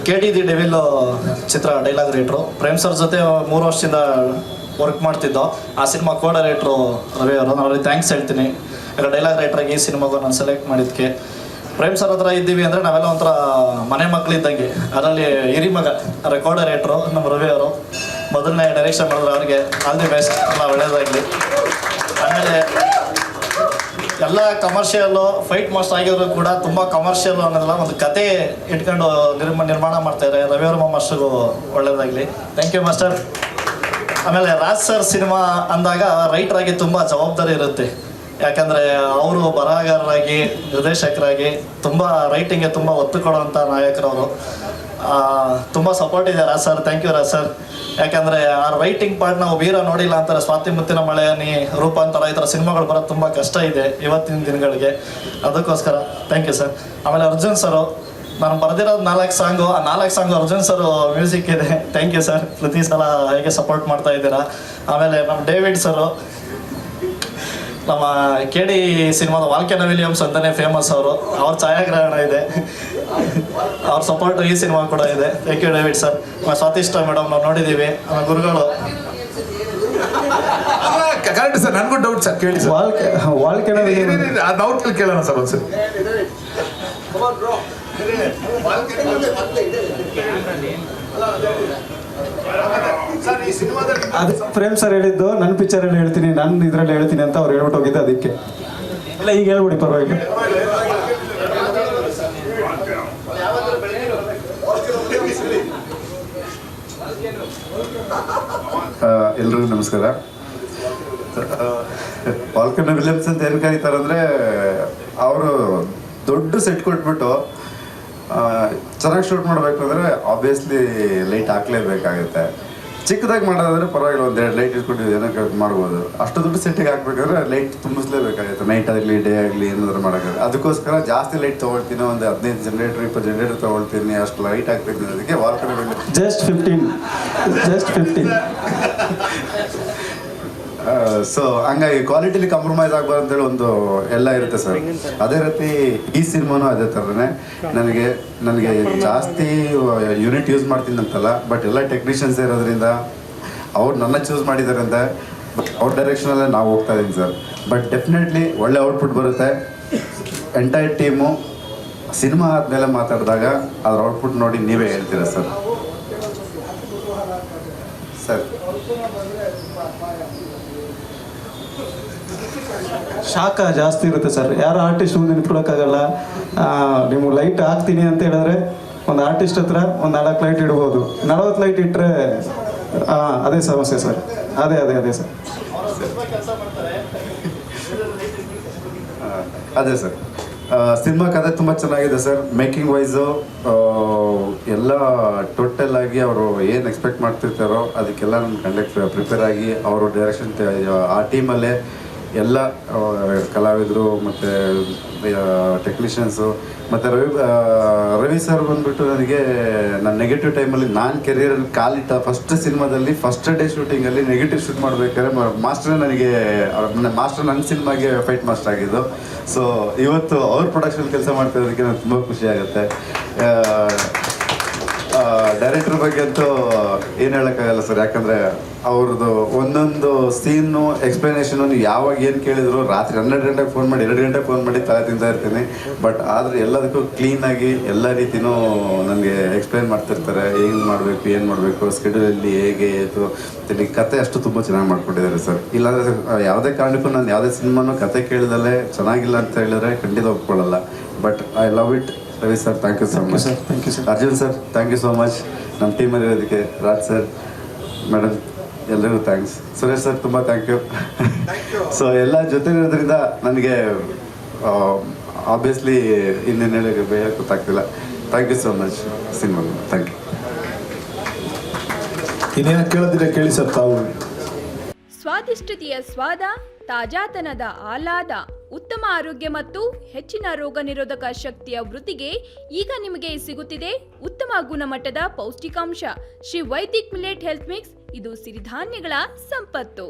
KD the devil Chitra dialogue writer. Prem sir ಜೊತೆ 3 ವರ್ಷದಿಂದ work ಮಾಡ್ತಿದ್ದೋ. ಆ ಸಿನಿಮಾ ಕೋ ಡೈರೆಕ್ಟ್ರು ರವಿ ಅವರು. ನಾನು ಅವ್ರಿಗೆ ಥ್ಯಾಂಕ್ಸ್ ಹೇಳ್ತೀನಿ. ಯಾಕಂದ್ರೆ ಡೈಲಾಗ್ ರೈಟ್ರಾಗಿ ಈ ಸಿನಿಮಾಗೂ ನಾನು ಸೆಲೆಕ್ಟ್ ಮಾಡಿದ್ದಕ್ಕೆ. ಪ್ರೇಮ್ ಸರ್ ಹತ್ರ ಇದ್ದೀವಿ ಅಂದರೆ ನಾವೆಲ್ಲ ಒಂಥರ ಮನೆ ಮಕ್ಕಳಿದ್ದಂಗೆ. ಅದರಲ್ಲಿ ಹಿರಿಮಗ ರೆಕಾರ್ಡ್ ರೈಟ್ರು ನಮ್ಮ ರವಿ ಅವರು ಮೊದಲನೇ ಡೈರೆಕ್ಷನ್ ಮಾಡಿದ್ರೆ ಅವ್ರಿಗೆ ಆಲ್ ದಿ ಬೆಸ್ಟ್, ಎಲ್ಲ ಒಳ್ಳೇದಾಗಲಿ. ಆಮೇಲೆ ಎಲ್ಲ ಕಮರ್ಷಿಯಲ್ಲು ಫೈಟ್ ಮಾಸ್ಟರ್ ಆಗಿದ್ರು ಕೂಡ ತುಂಬ ಕಮರ್ಷಿಯಲ್ ಅನ್ನೋದಲ್ಲ, ಒಂದು ಕತೆ ಇಟ್ಕೊಂಡು ನಿರ್ಮಾಣ ಮಾಡ್ತಾಯಿದ್ದಾರೆ. ರವಿವರ್ಮ ಮಾಸ್ಟರ್ಗೂ ಒಳ್ಳೇದಾಗಲಿ. Thank you master. ಆಮೇಲೆ ರಾಜ್ ಸರ್ ಸಿನಿಮಾ ಅಂದಾಗ ರೈಟ್ರಾಗಿ ತುಂಬ ಜವಾಬ್ದಾರಿ ಇರುತ್ತೆ. ಯಾಕಂದರೆ ಅವರು ಬರಹಗಾರರಾಗಿ ನಿರ್ದೇಶಕರಾಗಿ ತುಂಬ ರೈಟಿಂಗ್ಗೆ ತುಂಬ ಒತ್ತು ಕೊಡುವಂಥ ನಾಯಕರವರು. ತುಂಬ ಸಪೋರ್ಟ್ ಇದೆ Raj sir. Thank you Raj sir. ಯಾಕಂದರೆ ಆ ರೈಟಿಂಗ್ ಪಾರ್ಟ್ ನಾವು ವೀರ ನೋಡಿಲ್ಲ ಅಂತಾರೆ. ಸ್ವಾತಿ ಮುತ್ತಿನ ಮಳೆಯನಿ, ರೂಪಾಂತರ, ಈ ಥರ ಸಿನಿಮಾಗಳು ಬರೋದು ತುಂಬ ಕಷ್ಟ ಇದೆ ಇವತ್ತಿನ ದಿನಗಳಿಗೆ. ಅದಕ್ಕೋಸ್ಕರ ಥ್ಯಾಂಕ್ ಯು ಸರ್. ಆಮೇಲೆ ಅರ್ಜುನ್ ಸರು, ನಾನು ಬರೆದಿರೋದು 4 ಸಾಂಗು. ಆ 4 ಸಾಂಗು ಅರ್ಜುನ್ ಸರ್ ಮ್ಯೂಸಿಕ್ ಇದೆ. Thank you sir. ಪ್ರತಿ ಸಲ ಹೇಗೆ ಸಪೋರ್ಟ್ ಮಾಡ್ತಾ ಇದ್ದೀರಾ. ಆಮೇಲೆ ನಮ್ಮ ಡೇವಿಡ್ ಸರು, ನಮ್ಮ KD ಸಿನಿಮಾದ ವಾಲ್ಕೆನೋ ವಿಲಿಯಮ್ಸ್ ಅಂತಲೇ ಫೇಮಸ್ ಅವರು. ಅವ್ರ ಛಾಯಾಗ್ರಹಣ ಇದೆ, ಅವ್ರ ಸಪೋರ್ಟು ಈ ಸಿನಿಮಾ ಕೂಡ ಇದೆ. Thank you David sir. ಸ್ವಾತಿಷ್ಠ ಮೇಡಮ್ ನಾವು ನೋಡಿದ್ದೀವಿ. ಗುರುಗಳು ಕರೆಕ್ಟ್ ಸರ್. ನನಗೂ ಡೌಟ್ ಸರ್, ಕೇಳಿ ಸರ್. ವಾಲ್ಕೆನೋ ಆ ಡೌಟ್ ಕೇಳೋಣ ಸರ್ ಒಂದ್ಸರಿ. ಅದು ಪ್ರೇಮ್ ಸರ್ ಹೇಳಿದ್ದು ನನ್ನ ಪಿಕ್ಚರಲ್ಲಿ ಹೇಳ್ತೀನಿ, ನಾನು ಇದರಲ್ಲಿ ಹೇಳ್ತೀನಿ ಅಂತ ಅವ್ರು ಹೇಳ್ಬಿಟ್ಟು ಹೋಗಿದ್ದೆ. ಅದಕ್ಕೆ ಇಲ್ಲ, ಈಗ ಹೇಳ್ಬಿಡಿ, ಪರವಾಗಿಲ್ಲ. ಎಲ್ರಿಗೂ ನಮಸ್ಕಾರ. ವಾಲ್ಕೆನೋ ವಿಲಿಯಮ್ಸ್ ಅಂತ ಏನು ಕರೀತಾರಂದರೆ, ಅವರು ದೊಡ್ಡ ಸೆಟ್ ಕೊಟ್ಬಿಟ್ಟು ಚೆನ್ನಾಗಿ ಶೂಟ್ ಮಾಡಬೇಕು ಅಂದರೆ ಆಬ್ವಿಯಸ್ಲಿ ಲೈಟ್ ಹಾಕ್ಲೇಬೇಕಾಗುತ್ತೆ. ಚಿಕ್ಕದಾಗಿ ಮಾಡೋದಾದ್ರೆ ಪರವಾಗಿಲ್ಲ, ಒಂದು 2 ಲೈಟ್ ಇಟ್ಕೊಂಡಿದ್ದು ಏನಕ್ಕೆ ಮಾಡ್ಬೋದು. ಅಷ್ಟು ದೊಡ್ಡ ಸೆಟ್ಟಿಗೆ ಹಾಕ್ಬೇಕಾದ್ರೆ ಲೈಟ್ ತುಂಬಿಸ್ಲೇಬೇಕಾಗುತ್ತೆ. ನೈಟ್ ಆಗಲಿ ಡೇ ಆಗಲಿ ಏನಾದರೂ ಮಾಡೋಕ್ಕಾಗುತ್ತೆ. ಅದಕ್ಕೋಸ್ಕರ ಜಾಸ್ತಿ ಲೈಟ್ ತೊಗೊಳ್ತೀನಿ. ಒಂದು 15 ಜನರೇಟರ್ 20 ಜನರೇಟರ್ ತೊಗೊಳ್ತೀನಿ. ಅಷ್ಟು ಲೈಟ್ ಹಾಕ್ತೀನಿ. ಅದಕ್ಕೆ ವಾಲ್ಕೆನೋ ವಿಲಿಯಮ್ಸ್ ಜಸ್ಟ್ 15. ಸೊ ಹಂಗಾಗಿ ಕ್ವಾಲಿಟಿಲಿ ಕಾಂಪ್ರಮೈಸ್ ಆಗ್ಬಾರ್ದು ಅಂತೇಳಿ ಒಂದು ಎಲ್ಲ ಇರುತ್ತೆ ಸರ್. ಅದೇ ರೀತಿ ಈ ಸಿನಿಮಾನು ಅದೇ ಥರನೇ. ನನಗೆ ಜಾಸ್ತಿ ಯೂನಿಟ್ ಯೂಸ್ ಮಾಡ್ತೀನಿ ಅಂತಲ್ಲ, ಬಟ್ ಎಲ್ಲ ಟೆಕ್ನಿಷಿಯನ್ಸ್ ಇರೋದ್ರಿಂದ ಅವ್ರು ನನ್ನ ಚೂಸ್ ಮಾಡಿದ್ದಾರೆ ಅಂತ ಅವ್ರ ಡೈರೆಕ್ಷನಲ್ಲೇ ನಾವು ಹೋಗ್ತಾ ಇದ್ದೀನಿ ಸರ್. ಬಟ್ ಡೆಫಿನೆಟ್ಲಿ ಒಳ್ಳೆ ಔಟ್ಪುಟ್ ಬರುತ್ತೆ. ಎಂಟೈರ್ ಟೀಮು ಸಿನಿಮಾ ಆದಮೇಲೆ ಮಾತಾಡಿದಾಗ ಅದ್ರ ಔಟ್ಪುಟ್ ನೋಡಿ ನೀವೇ ಹೇಳ್ತೀರಾ ಸರ್. ಸರ್ ಶಾಖ ಜಾಸ್ತಿ ಇರುತ್ತೆ ಸರ್. ಯಾರು ಆರ್ಟಿಸ್ಟ್ ಮುಂದೆ ನಿಂತ್ಕೊಳಕ್ಕಾಗಲ್ಲ. ನೀವು ಲೈಟ್ ಹಾಕ್ತೀನಿ ಅಂತ ಹೇಳಿದ್ರೆ ಒಂದು ಆರ್ಟಿಸ್ಟ್ ಹತ್ರ ಒಂದು 4 ಲೈಟ್ ಇಡ್ಬೋದು. 40 ಲೈಟ್ ಇಟ್ಟರೆ ಅದೇ ಸಮಸ್ಯೆ ಸರ್. ಅದೇ ಸರ್. ಅದೇ ಸರ್. ಸಿನಿಮಾ ಕಥೆ ತುಂಬ ಚೆನ್ನಾಗಿದೆ ಸರ್. ಮೇಕಿಂಗ್ ವೈಸು ಎಲ್ಲ ಟೋಟಲ್ ಆಗಿ ಅವರು ಏನು ಎಕ್ಸ್ಪೆಕ್ಟ್ ಮಾಡ್ತಿರ್ತಾರೋ ಅದಕ್ಕೆಲ್ಲ ನನ್ನ ಕಂಡಕ್ಟ್ ಪ್ರಿಪೇರ್ ಆಗಿ ಅವರು ಡೈರೆಕ್ಷನ್ ಆ ಟೀಮಲ್ಲೇ ಎಲ್ಲ ಕಲಾವಿದರು ಮತ್ತು ಟೆಕ್ನಿಷಿಯನ್ಸು ಮತ್ತು ರವಿ ಸರ್ ಬಂದುಬಿಟ್ಟು ನನಗೆ ನನ್ನ ನೆಗೆಟಿವ್ ಟೈಮಲ್ಲಿ ನಾನು ಕೆರಿಯರಲ್ಲಿ ಕಾಲಿಟ್ಟ ಫಸ್ಟ್ ಸಿನಿಮಾದಲ್ಲಿ ಫಸ್ಟ್ ಡೇ ಶೂಟಿಂಗಲ್ಲಿ ನೆಗೆಟಿವ್ ಶೂಟ್ ಮಾಡಬೇಕಾದ್ರೆ ಮಾಸ್ಟರ್ ನನ್ನ ಸಿನಿಮಾಗೆ ಫೈಟ್ ಮಾಸ್ಟರ್ ಆಗಿದ್ದು. ಸೊ ಇವತ್ತು ಅವ್ರ ಪ್ರೊಡಕ್ಷನ್ ಕೆಲಸ ಮಾಡ್ತಿರೋದಕ್ಕೆ ನನಗೆ ತುಂಬ ಖುಷಿ ಆಗುತ್ತೆ. ಡೈರೆಕ್ಟರ್ ಬಗ್ಗೆ ಅಂತೂ ಏನು ಹೇಳೋಕ್ಕಾಗಲ್ಲ ಸರ್. ಯಾಕಂದರೆ ಅವ್ರದ್ದು ಒಂದೊಂದು ಸೀನು ಎಕ್ಸ್ಪ್ಲನೇಷನು ನೀವು ಯಾವಾಗ ಏನು ಕೇಳಿದ್ರು ರಾತ್ರಿ 12 ಗಂಟೆಗೆ ಫೋನ್ ಮಾಡಿ 2 ಗಂಟೆಗೆ ಫೋನ್ ಮಾಡಿ ತಲೆ ತಿಂತಾ ಇರ್ತೀನಿ. ಬಟ್ ಆದರೆ ಎಲ್ಲದಕ್ಕೂ ಕ್ಲೀನಾಗಿ ಎಲ್ಲ ರೀತಿಯೂ ನನಗೆ ಎಕ್ಸ್ಪ್ಲೈನ್ ಮಾಡ್ತಿರ್ತಾರೆ. ಏನು ಮಾಡಬೇಕು ಸ್ಕೆಡ್ಯೂಲಲ್ಲಿ ಹೇಗೆ ಇತ್ತು ಮತ್ತು ಕತೆ ಅಷ್ಟು ತುಂಬ ಚೆನ್ನಾಗಿ ಮಾಡ್ಕೊಟ್ಟಿದ್ದಾರೆ ಸರ್. ಇಲ್ಲಾಂದರೆ ಯಾವುದೇ ಕಾರಣಕ್ಕೂ ನಾನು ಯಾವುದೇ ಸಿನಿಮಾನೂ ಕತೆ ಕೇಳಿದಲ್ಲೇ ಚೆನ್ನಾಗಿಲ್ಲ ಅಂತ ಹೇಳಿದ್ರೆ ಖಂಡಿತ ಒಪ್ಕೊಳ್ಳಲ್ಲ. But I love it. Ravi sir thank you so much. Thank you sir. Arjun sir thank you so much. ನಮ್ಮ ಟೀಮಲ್ಲಿ ಇರೋದಕ್ಕೆ ರಾಜ್ ಸರ್, ಮೇಡಮ್ ಎಲ್ಲರಿಗೂ ಥ್ಯಾಂಕ್ಸ್. ಸುರೇಶ್ ಸರ್ ತುಂಬ ಥ್ಯಾಂಕ್ ಯು. ಸೊ ಎಲ್ಲ ಜೊತೆ ಇರೋದ್ರಿಂದ ನನಗೆ ಆಬ್ವಿಯಸ್ಲಿ ಇನ್ನೇನು ಹೇಳೋಕ್ಕೆ ಗೊತ್ತಾಗ್ತಿಲ್ಲ. Thank you so much cinema. Thank you. ಇನ್ನೇನು ಕೇಳೋದಿಲ್ಲ ಕೇಳಿ ಸರ್ ತಾವು. ಸ್ವಾದಿಷ್ಟತೆಯ ಸ್ವಾದ, ತಾಜಾತನದ ಆಹ್ಲಾದ, ಉತ್ತಮ ಆರೋಗ್ಯ ಮತ್ತು ಹೆಚ್ಚಿನ ರೋಗ ನಿರೋಧಕ ಶಕ್ತಿಯ ವೃದ್ಧಿಗೆ ಈಗ ನಿಮಗೆ ಸಿಗುತ್ತಿದೆ ಉತ್ತಮ ಗುಣಮಟ್ಟದ ಪೌಷ್ಟಿಕಾಂಶ. Shri Vaidik millet health mix. ಇದು ಸಿರಿಧಾನ್ಯಗಳ ಸಂಪತ್ತು.